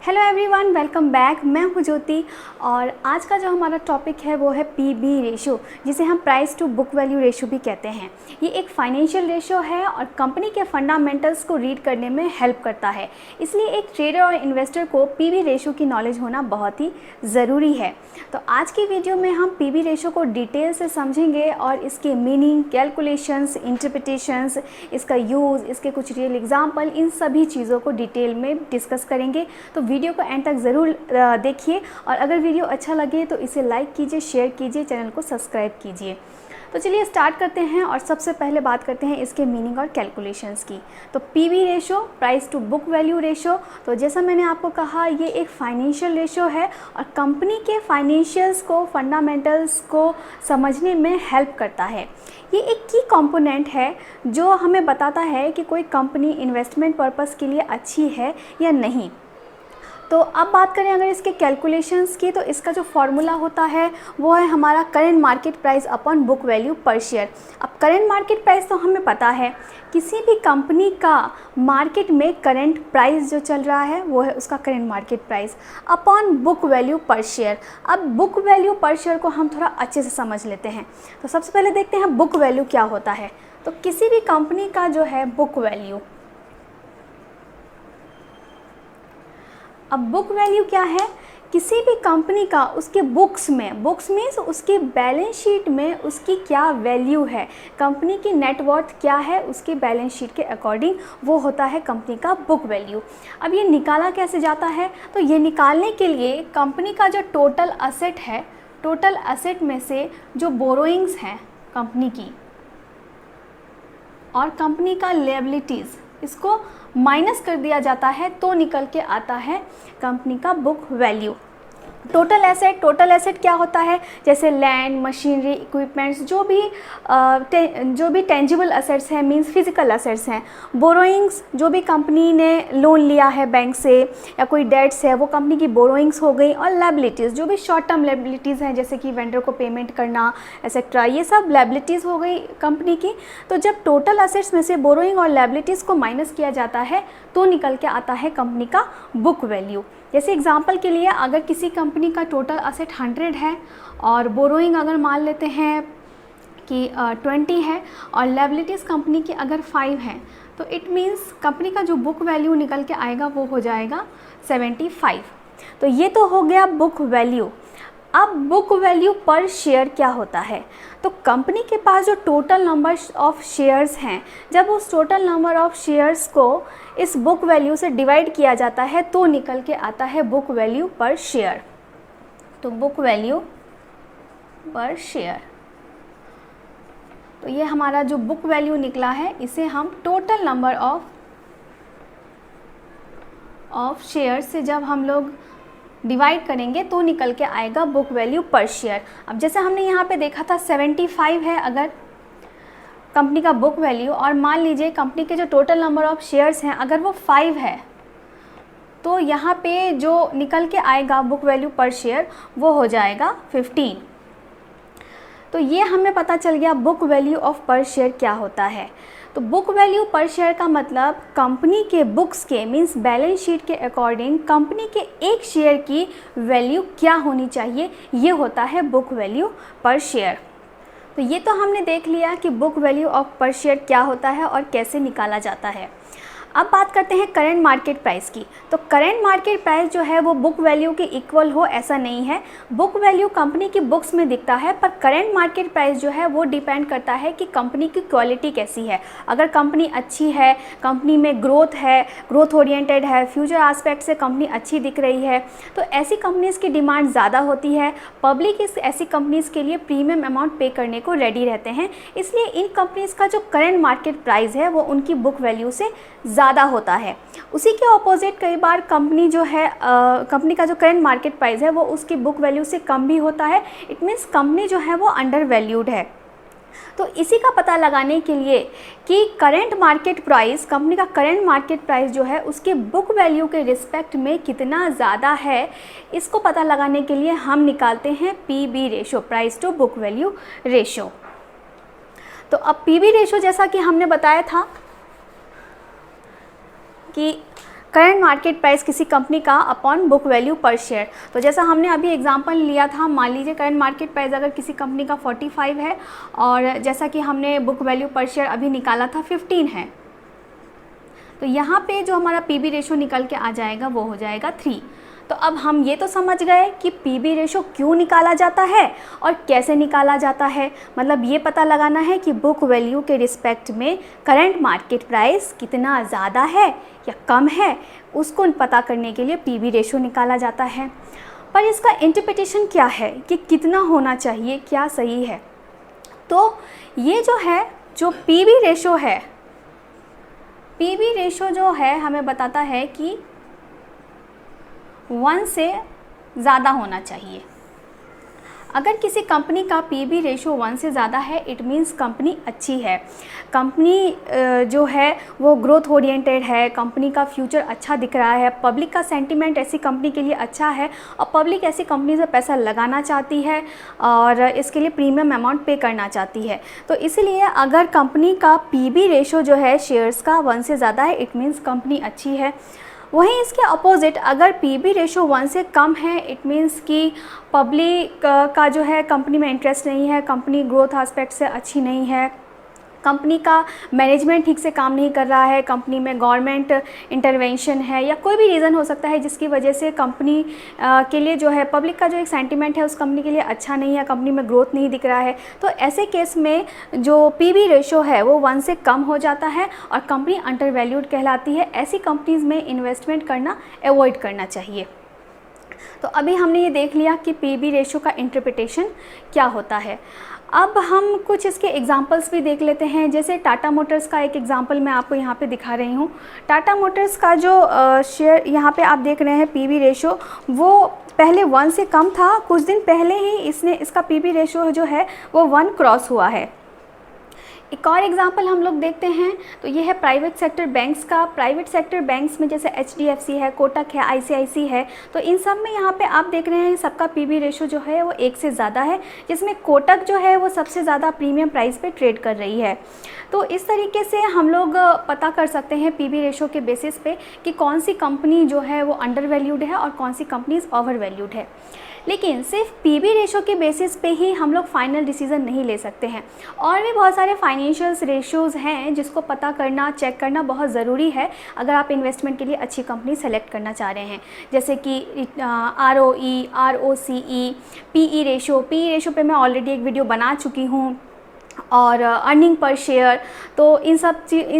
Hello everyone, welcome back. मैं हूं ज्योति और आज का जो हमारा टॉपिक है वो है पीबी रेशो, जिसे हम price to book value ratio भी कहते हैं। ये एक फाइनेंशियल रेशो है और कंपनी के फंडामेंटल्स को रीड करने में हेल्प करता है। इसलिए एक ट्रेडर और इन्वेस्टर को पीबी रेशो की नॉलेज होना बहुत ही ज़रूरी है। तो आज की वीडियो में हम पीबी रेशो को डिटेल से समझेंगे और इसके मीनिंग, कैलकुलेशंस, इंटरप्रिटेशंस, इसका यूज़, इसके कुछ रियल एग्जाम्पल, इन सभी चीज़ों को डिटेल में डिस्कस करेंगे। तो वीडियो को एंड तक ज़रूर देखिए और अगर वीडियो अच्छा लगे तो इसे लाइक कीजिए, शेयर कीजिए, चैनल को सब्सक्राइब कीजिए। तो चलिए स्टार्ट करते हैं और सबसे पहले बात करते हैं इसके मीनिंग और कैलकुलेशंस की। तो PB ratio, price to book value ratio, तो जैसा मैंने आपको कहा ये एक फाइनेंशियल रेशो है और कंपनी के फाइनेंशियल्स को, फंडामेंटल्स को समझने में हेल्प करता है। ये एक की कंपोनेंट है जो हमें बताता है कि कोई कंपनी इन्वेस्टमेंट पर्पस के लिए अच्छी है या नहीं। तो अब बात करें अगर इसके कैलकुलेशंस की, तो इसका जो फॉर्मूला होता है वो है हमारा current market price upon book value पर शेयर। अब करेंट मार्केट प्राइस तो हमें पता है, किसी भी कंपनी का मार्केट में करेंट प्राइस जो चल रहा है वो है उसका current market price upon book value पर शेयर। अब बुक वैल्यू पर शेयर को हम थोड़ा अच्छे से समझ लेते हैं। तो सबसे पहले देखते हैं बुक वैल्यू क्या होता है। तो किसी भी कंपनी का जो है बुक वैल्यू, अब बुक वैल्यू क्या है, किसी भी कंपनी का उसके बुक्स मीन्स उसके बैलेंस शीट में उसकी क्या वैल्यू है, कंपनी की नेटवर्थ क्या है उसके बैलेंस शीट के अकॉर्डिंग, वो होता है कंपनी का बुक वैल्यू। अब ये निकाला कैसे जाता है, तो ये निकालने के लिए कंपनी का जो टोटल असेट है, टोटल असेट में से जो बोरोइंग्स हैं कंपनी की और कंपनी का लायबिलिटीज़, इसको माइनस कर दिया जाता है तो निकल के आता है कंपनी का बुक वैल्यू। टोटल एसेट क्या होता है, जैसे लैंड, मशीनरी, इक्विपमेंट्स, जो भी टेंजिबल असेट्स हैं, मींस फिजिकल असेट्स हैं। बोरोइंग्स, जो भी कंपनी ने लोन लिया है बैंक से या कोई डेट्स है वो कंपनी की बोरोइंग्स हो गई। और लायबिलिटीज़, जो भी शॉर्ट टर्म लायबिलिटीज़ हैं जैसे कि वेंडर को पेमेंट करना एक्सेट्रा, ये सब लायबिलिटीज़ हो गई कंपनी की। तो जब टोटल असेट्स में से बोरोइंग और लायबिलिटीज़ को माइनस किया जाता है तो निकल के आता है कंपनी का बुक वैल्यू। जैसे एग्जांपल के लिए अगर किसी कंपनी का टोटल असेट 100 है और बोरोइंग अगर मान लेते हैं कि 20 है और लायबिलिटीज़ कंपनी की अगर 5 हैं, तो इट मीन्स कंपनी का जो बुक वैल्यू निकल के आएगा वो हो जाएगा 75। तो ये तो हो गया बुक वैल्यू। अब बुक वैल्यू पर शेयर क्या होता है, तो कंपनी के पास जो टोटल नंबर ऑफ शेयर्स हैं, जब उस टोटल नंबर ऑफ शेयर्स को इस बुक वैल्यू से डिवाइड किया जाता है तो निकल के आता है बुक वैल्यू पर शेयर। तो बुक वैल्यू पर शेयर, तो ये हमारा जो बुक वैल्यू निकला है इसे हम टोटल नंबर ऑफ शेयर से जब हम लोग डिवाइड करेंगे तो निकल के आएगा बुक वैल्यू पर शेयर। अब जैसे हमने यहाँ पे देखा था 75 है अगर कंपनी का बुक वैल्यू, और मान लीजिए कंपनी के जो टोटल नंबर ऑफ शेयर्स हैं अगर वो 5 है, तो यहाँ पे जो निकल के आएगा बुक वैल्यू पर शेयर वो हो जाएगा 15। तो ये हमें पता चल गया बुक वैल्यू ऑफ पर शेयर क्या होता है। तो बुक वैल्यू पर शेयर का मतलब कंपनी के बुक्स के, मींस बैलेंस शीट के अकॉर्डिंग कंपनी के एक शेयर की वैल्यू क्या होनी चाहिए, ये होता है बुक वैल्यू पर शेयर। तो ये तो हमने देख लिया कि बुक वैल्यू ऑफ पर शेयर क्या होता है और कैसे निकाला जाता है। अब बात करते हैं करेंट मार्केट प्राइस की। तो करेंट मार्केट प्राइस जो है वो बुक वैल्यू के इक्वल हो ऐसा नहीं है। बुक वैल्यू कंपनी की बुक्स में दिखता है, पर करेंट मार्केट प्राइस जो है वो डिपेंड करता है कि कंपनी की क्वालिटी कैसी है। अगर कंपनी अच्छी है, कंपनी में ग्रोथ है, ग्रोथ ओरिएंटेड है, फ्यूचर एस्पेक्ट से कंपनी अच्छी दिख रही है, तो ऐसी कंपनीज़ की डिमांड ज़्यादा होती है। पब्लिक इस ऐसी कंपनीज़ के लिए प्रीमियम अमाउंट पे करने को रेडी रहते हैं। इसलिए इन कंपनीज़ का जो करेंट मार्केट प्राइस है वो उनकी बुक वैल्यू से ज़्यादा होता है। उसी के ऑपोजिट कई बार कंपनी जो है कंपनी का जो करंट मार्केट प्राइस है वो उसकी बुक वैल्यू से कम भी होता है। इट मीन्स कंपनी जो है वो अंडर वैल्यूड है। तो इसी का पता लगाने के लिए कि करंट मार्केट प्राइस, कंपनी का करंट मार्केट प्राइस जो है उसके बुक वैल्यू के रिस्पेक्ट में कितना ज़्यादा है, इसको पता लगाने के लिए हम निकालते हैं PB ratio, price to book value ratio. तो अब पीबी रेशो जैसा कि हमने बताया था कि करंट मार्केट प्राइस किसी कंपनी का अपॉन बुक वैल्यू पर शेयर। तो जैसा हमने अभी एग्जांपल लिया था, मान लीजिए करंट मार्केट प्राइस अगर किसी कंपनी का 45 है और जैसा कि हमने बुक वैल्यू पर शेयर अभी निकाला था 15 है, तो यहाँ पे जो हमारा पीबी रेशो निकल के आ जाएगा वो हो जाएगा 3। तो अब हम ये तो समझ गए कि पीबी रेशो क्यों निकाला जाता है और कैसे निकाला जाता है। मतलब ये पता लगाना है कि बुक वैल्यू के रिस्पेक्ट में करंट मार्केट प्राइस कितना ज़्यादा है या कम है, उसको पता करने के लिए पीबी रेशो निकाला जाता है। पर इसका इंटरप्रिटेशन क्या है कि कितना होना चाहिए, क्या सही है। तो ये जो है, जो पीबी रेशो है, पीबी रेशो जो है हमें बताता है कि 1 से ज़्यादा होना चाहिए। अगर किसी कंपनी का पीबी रेशो 1 से ज़्यादा है, इट मीन्स कंपनी अच्छी है, कंपनी जो है वो ग्रोथ ओरिएंटेड है, कंपनी का फ्यूचर अच्छा दिख रहा है, पब्लिक का सेंटीमेंट ऐसी कंपनी के लिए अच्छा है और पब्लिक ऐसी कंपनी से पैसा लगाना चाहती है और इसके लिए प्रीमियम अमाउंट पे करना चाहती है। तो इसलिए अगर कंपनी का पीबी रेशो जो है शेयर्स का 1 से ज़्यादा है, इट मीन्स कंपनी अच्छी है। वहीं इसके अपोजिट अगर पीबी रेशो 1 से कम है, इट मीन्स कि पब्लिक का जो है कंपनी में इंटरेस्ट नहीं है, कंपनी ग्रोथ एस्पेक्ट से अच्छी नहीं है, कंपनी का मैनेजमेंट ठीक से काम नहीं कर रहा है, कंपनी में गवर्नमेंट इंटरवेंशन है या कोई भी रीज़न हो सकता है जिसकी वजह से कंपनी के लिए जो है पब्लिक का जो एक सेंटीमेंट है उस कंपनी के लिए अच्छा नहीं है, कंपनी में ग्रोथ नहीं दिख रहा है, तो ऐसे केस में जो पीबी रेशो है वो 1 से कम हो जाता है और कंपनी अंडर वैल्यूड कहलाती है। ऐसी कंपनीज़ में इन्वेस्टमेंट करना अवॉइड करना चाहिए। तो अभी हमने ये देख लिया कि पीबी रेशो का इंटरप्रिटेशन क्या होता है। अब हम कुछ इसके एग्जांपल्स भी देख लेते हैं। जैसे टाटा मोटर्स का एक एग्जांपल मैं आपको यहाँ पे दिखा रही हूँ। टाटा मोटर्स का जो शेयर यहाँ पे आप देख रहे हैं पीबी रेशो, वो पहले 1 से कम था, कुछ दिन पहले ही इसका पीबी रेशो जो है वो 1 क्रॉस हुआ है। एक और एग्जांपल हम लोग देखते हैं तो ये है प्राइवेट सेक्टर बैंक्स का। प्राइवेट सेक्टर बैंक्स में जैसे HDFC है, कोटक है, ICICI है, तो इन सब में यहाँ पे आप देख रहे हैं सबका पीबी रेशो जो है वो 1 से ज़्यादा है, जिसमें कोटक जो है वो सबसे ज़्यादा प्रीमियम प्राइस पे ट्रेड कर रही है। तो इस तरीके से हम लोग पता कर सकते हैं पीबी रेशो के बेसिस पे कि कौन सी कंपनी जो है वो अंडर वैल्यूड है और कौन सी कंपनीज ओवर वैल्यूड है। लेकिन सिर्फ पीबी रेशो के बेसिस पे ही हम लोग फाइनल डिसीजन नहीं ले सकते हैं, और भी बहुत सारे फाइनेंशियल रेशियोज़ हैं जिसको पता करना, चेक करना बहुत ज़रूरी है अगर आप इन्वेस्टमेंट के लिए अच्छी कंपनी सेलेक्ट करना चाह रहे हैं। जैसे कि ROE, ROCE, PE रेशो पे मैं ऑलरेडी एक वीडियो बना चुकी हूँ, और अर्निंग पर शेयर, तो इन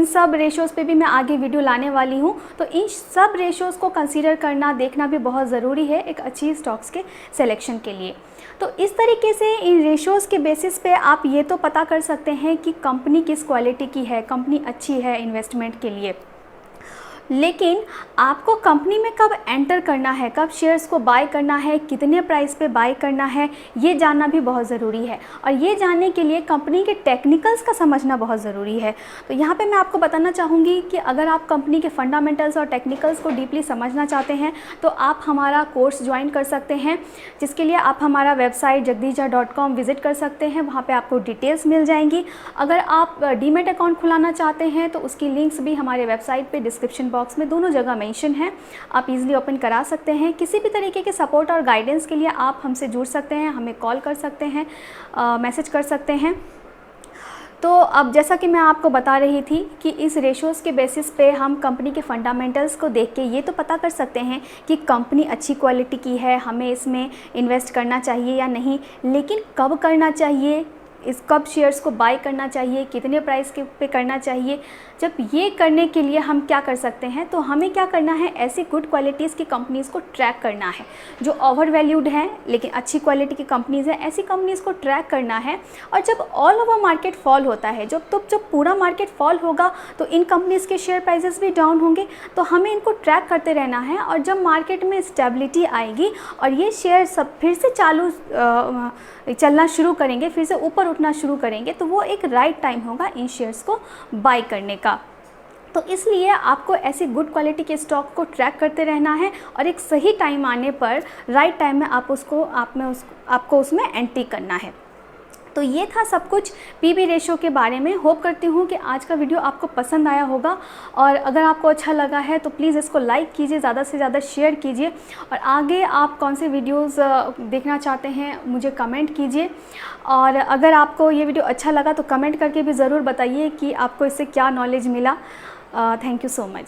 सब रेशोज़ पे भी मैं आगे वीडियो लाने वाली हूँ। तो इन सब रेशोज़ को कंसीडर करना, देखना भी बहुत ज़रूरी है एक अच्छी स्टॉक्स के सिलेक्शन के लिए। तो इस तरीके से इन रेशोज़ के बेसिस पे आप ये तो पता कर सकते हैं कि कंपनी किस क्वालिटी की है, कंपनी अच्छी है इन्वेस्टमेंट के लिए। लेकिन आपको कंपनी में कब एंटर करना है, कब शेयर्स को बाय करना है, कितने प्राइस पे बाय करना है, ये जानना भी बहुत ज़रूरी है। और ये जानने के लिए कंपनी के टेक्निकल्स का समझना बहुत ज़रूरी है। तो यहाँ पे मैं आपको बताना चाहूँगी कि अगर आप कंपनी के फंडामेंटल्स और टेक्निकल्स को डीपली समझना चाहते हैं तो आप हमारा कोर्स ज्वाइन कर सकते हैं, जिसके लिए आप हमारा वेबसाइट jagdishjha.com विज़िट कर सकते हैं। वहाँ पर आपको डिटेल्स मिल जाएंगी। अगर आप डीमैट अकाउंट खुलाना चाहते हैं तो उसकी लिंक्स भी हमारे वेबसाइट पर डिस्क्रिप्शन बॉक्स में दोनों जगह मेंशन है, आप इजीली ओपन करा सकते हैं। किसी भी तरीके के सपोर्ट और गाइडेंस के लिए आप हमसे जुड़ सकते हैं, हमें कॉल कर सकते हैं, मैसेज कर सकते हैं। तो अब जैसा कि मैं आपको बता रही थी कि इस रेशोज़ के बेसिस पे हम कंपनी के फंडामेंटल्स को देख के ये तो पता कर सकते हैं कि कंपनी अच्छी क्वालिटी की है, हमें इसमें इन्वेस्ट करना चाहिए या नहीं। लेकिन कब करना चाहिए, कब शेयर्स को बाय करना चाहिए, कितने प्राइस के पे करना चाहिए, जब ये करने के लिए हम क्या कर सकते हैं, तो हमें क्या करना है, ऐसी गुड क्वालिटीज़ की कंपनीज़ को ट्रैक करना है जो ओवर वैल्यूड हैं लेकिन अच्छी क्वालिटी की कंपनीज़ हैं, ऐसी कंपनीज़ को ट्रैक करना है। और जब ऑल ओवर मार्केट फॉल होता है, जब पूरा मार्केट फॉल होगा तो इन कंपनीज़ के शेयर प्राइसेस भी डाउन होंगे, तो हमें इनको ट्रैक करते रहना है। और जब मार्केट में स्टेबिलिटी आएगी और ये शेयर सब फिर से चलना शुरू करेंगे, फिर से ऊपर उठना शुरू करेंगे, तो वो एक राइट टाइम होगा इन शेयर्स को बाय करने का। तो इसलिए आपको ऐसी गुड क्वालिटी के स्टॉक को ट्रैक करते रहना है और एक सही टाइम आने पर, राइट टाइम में आपको उसमें एंट्री करना है। तो ये था सब कुछ पीबी रेशो के बारे में। होप करती हूँ कि आज का वीडियो आपको पसंद आया होगा, और अगर आपको अच्छा लगा है तो प्लीज़ इसको लाइक कीजिए, ज़्यादा से ज़्यादा शेयर कीजिए, और आगे आप कौन से वीडियोस देखना चाहते हैं मुझे कमेंट कीजिए। और अगर आपको ये वीडियो अच्छा लगा तो कमेंट करके भी ज़रूर बताइए कि आपको इससे क्या नॉलेज मिला। Thank you so much.